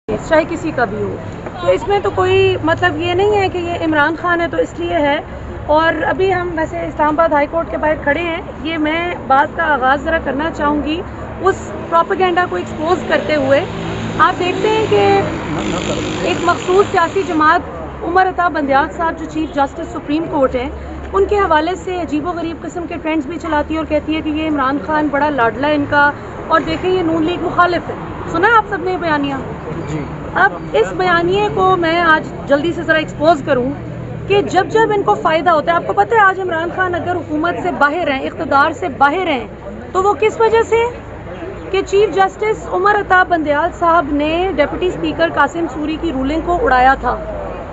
چاہے کسی کا بھی ہو. تو اس میں تو کوئی مطلب یہ نہیں ہے کہ یہ عمران خان ہے تو اس لیے ہے. اور ابھی ہم ویسے اسلام آباد ہائی کورٹ کے باہر کھڑے ہیں. یہ میں بات کا آغاز ذرا کرنا چاہوں گی اس پروپیگنڈا کو ایکسپوز کرتے ہوئے. آپ دیکھتے ہیں کہ ایک مخصوص سیاسی جماعت عمر عطا بندیال صاحب جو چیف جسٹس سپریم کورٹ ہیں ان کے حوالے سے عجیب و غریب قسم کے ٹرینڈز بھی چلاتی ہے اور کہتی ہے کہ یہ عمران خان بڑا لاڈلا ہے ان کا اور دیکھیں یہ نون لیگ مخالف ہے. سنا آپ سب نے بیانیہ؟ اب اس بیانیے کو میں آج جلدی سے ذرا ایکسپوز کروں کہ جب جب ان کو فائدہ ہوتا ہے. آپ کو پتہ ہے آج عمران خان اگر حکومت سے باہر ہیں, اقتدار سے باہر ہیں, تو وہ کس وجہ سے کہ چیف جسٹس عمر عطا بندیال صاحب نے ڈپٹی اسپیکر قاسم سوری کی رولنگ کو اڑایا تھا,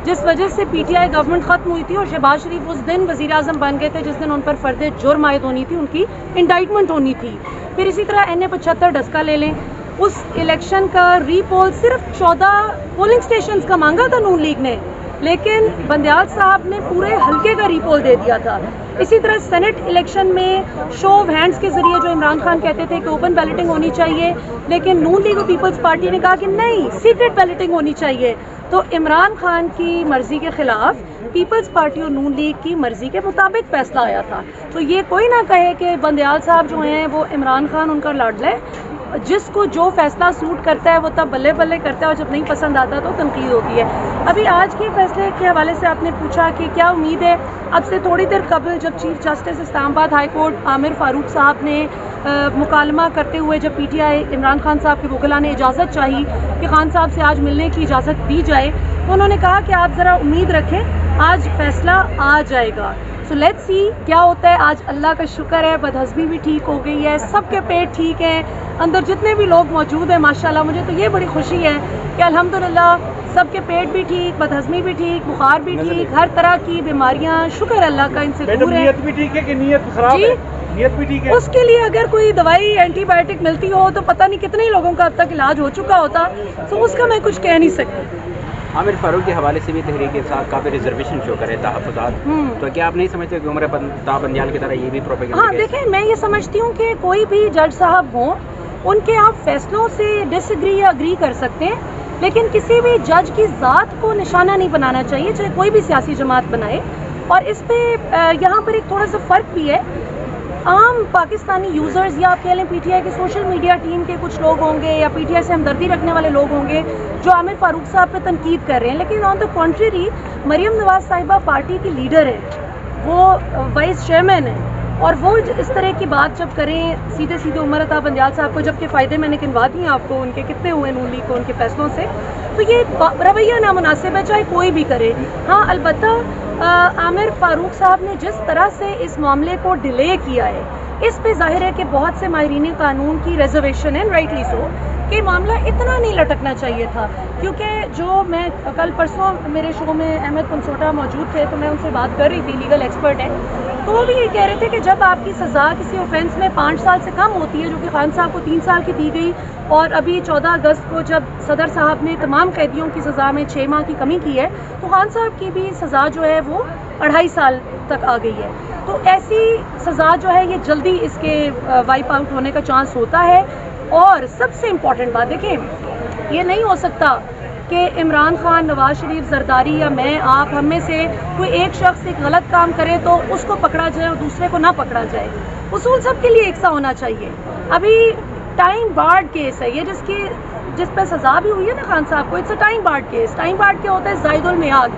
جس وجہ سے پی ٹی آئی گورنمنٹ ختم ہوئی تھی اور شہباز شریف اس دن وزیر اعظم بن گئے تھے جس دن ان پر فرد جرم عائد ہونی تھی, ان کی انڈائٹمنٹ ہونی تھی. پھر اسی طرح NA-75 ڈسکا لے لیں. اس الیکشن کا ری پول صرف 14 پولنگ اسٹیشنز کا مانگا تھا نون لیگ نے, لیکن بندیال صاحب نے پورے حلقے کا ری پول دے دیا تھا. اسی طرح سینٹ الیکشن میں شو آف ہینڈز کے ذریعے جو عمران خان کہتے تھے کہ اوپن بیلٹنگ ہونی چاہیے, لیکن نون لیگ اور پیپلز پارٹی نے کہا کہ نہیں, سیکرٹ بیلٹنگ ہونی چاہیے. تو عمران خان کی مرضی کے خلاف پیپلز پارٹی اور نون لیگ کی مرضی کے مطابق فیصلہ آیا تھا. تو یہ کوئی نہ کہے کہ بندیال صاحب جو ہیں وہ عمران خان ان کا لاڈلا ہے. جس کو جو فیصلہ سوٹ کرتا ہے وہ تب بلے بلے کرتا ہے اور جب نہیں پسند آتا تو تنقید ہوتی ہے. ابھی آج کے فیصلے کے حوالے سے آپ نے پوچھا کہ کیا امید ہے. اب سے تھوڑی دیر قبل جب چیف جسٹس اسلام آباد ہائی کورٹ عامر فاروق صاحب نے مکالمہ کرتے ہوئے جب P T I Imran Khan صاحب کے وکلاء نے اجازت چاہی کہ خان صاحب سے آج ملنے کی اجازت دی جائے, تو انہوں نے کہا کہ آپ ذرا امید رکھیں آج فیصلہ آ جائے گا. سو لیٹس سی کیا ہوتا ہے. آج اللہ کا شکر ہے بدہضمی بھی ٹھیک ہو گئی ہے, سب کے پیٹ ٹھیک ہیں, اندر جتنے بھی لوگ موجود ہیں ماشاءاللہ. مجھے تو یہ بڑی خوشی ہے کہ الحمدللہ سب کے پیٹ بھی ٹھیک, بدہضمی بھی ٹھیک, بخار بھی ٹھیک, ہر طرح کی بیماریاں شکر اللہ کا ان سے دور ہے. نیت بھی ٹھیک ہے کہ نیت خراب ہے؟ نیت بھی ٹھیک ہے. اس کے لیے اگر کوئی دوائی اینٹی بایوٹک ملتی ہو تو پتہ نہیں کتنے لوگوں کا اب تک علاج ہو چکا ہوتا, تو اس کا میں کچھ کہہ نہیں سکتی. عامر فاروق کے حوالے سے بھی تحریک انصاف کافی ریزرویشن شو کرے تحفظات, تو کیا آپ نہیں سمجھتے کہ عمر عطا بندیال کی طرح یہ بھی پروپیگنڈا؟ ہاں دیکھیں, میں یہ سمجھتی ہوں کہ کوئی بھی جج صاحب ہوں ان کے آپ فیصلوں سے ڈس ایگری یا اگری کر سکتے ہیں, لیکن کسی بھی جج کی ذات کو نشانہ نہیں بنانا چاہیے, چاہے کوئی بھی سیاسی جماعت بنائے. اور اس پہ یہاں پر ایک تھوڑا سا فرق بھی ہے. عام پاکستانی یوزرز یا آپ کہہ لیں پی ٹی آئی کے سوشل میڈیا ٹیم کے کچھ لوگ ہوں گے یا پی ٹی آئی سے ہمدردی رکھنے والے لوگ ہوں گے جو عامر فاروق صاحب پہ تنقید کر رہے ہیں, لیکن آن دا کنٹریری مریم نواز صاحبہ پارٹی کی لیڈر ہے, وہ وائس چیئرمین ہے, اور وہ اس طرح کی بات جب کریں سیدھے سیدھے عمر عطا بندیال صاحب کو, جب کہ فائدے میں نے گنوا دیے آپ کو ان کے کتنے ہوئے نون لیگ کو ان کے فیصلوں سے, تو یہ رویہ نامناسب ہے چاہے کوئی بھی کرے. ہاں البتہ عامر فاروق صاحب نے جس طرح سے اس معاملے کو ڈیلے کیا ہے, اس پہ ظاہر ہے کہ بہت سے ماہرین قانون کی ریزرویشن ہے, رائٹلی سو, کہ معاملہ اتنا نہیں لٹکنا چاہیے تھا. کیونکہ جو میں کل پرسوں میرے شو میں احمد پنسوٹا موجود تھے تو میں ان سے بات کر رہی تھی, لیگل ایکسپرٹ ہیں, تو وہ بھی یہ کہہ رہے تھے کہ جب آپ کی سزا کسی اوفینس میں 5 سال سے کم ہوتی ہے, جو کہ خان صاحب کو 3 سال کی دی گئی, اور ابھی 14 اگست کو جب صدر صاحب نے تمام قیدیوں کی سزا میں 6 ماہ کی کمی کی ہے, تو خان صاحب کی بھی سزا جو ہے وہ 2.5 سال تک آ گئی ہے. تو ایسی سزا جو ہے یہ جلدی اس کے وائپ آؤٹ ہونے کا چانس ہوتا ہے. اور سب سے امپورٹنٹ بات دیکھیں, یہ نہیں ہو سکتا کہ عمران خان, نواز شریف, زرداری یا میں, آپ, ہم میں سے کوئی ایک شخص ایک غلط کام کرے تو اس کو پکڑا جائے اور دوسرے کو نہ پکڑا جائے. اصول سب کے لیے ایک سا ہونا چاہیے. ابھی ٹائم بارڈ کیس ہے یہ, جس پہ سزا بھی ہوئی ہے نا خان صاحب کو, it's a time barred case. Time barred کیا ہوتا ہے؟ زائد المیعاد.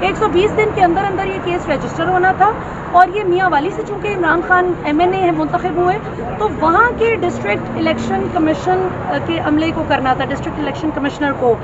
120 دن کے اندر اندر یہ کیس رجسٹر ہونا تھا, اور یہ میاں والی سے چونکہ عمران خان MNA منتخب ہوئے تو وہاں کے ڈسٹرکٹ الیکشن کمیشن کے عملے کو کرنا تھا, ڈسٹرکٹ الیکشن کمشنر کو.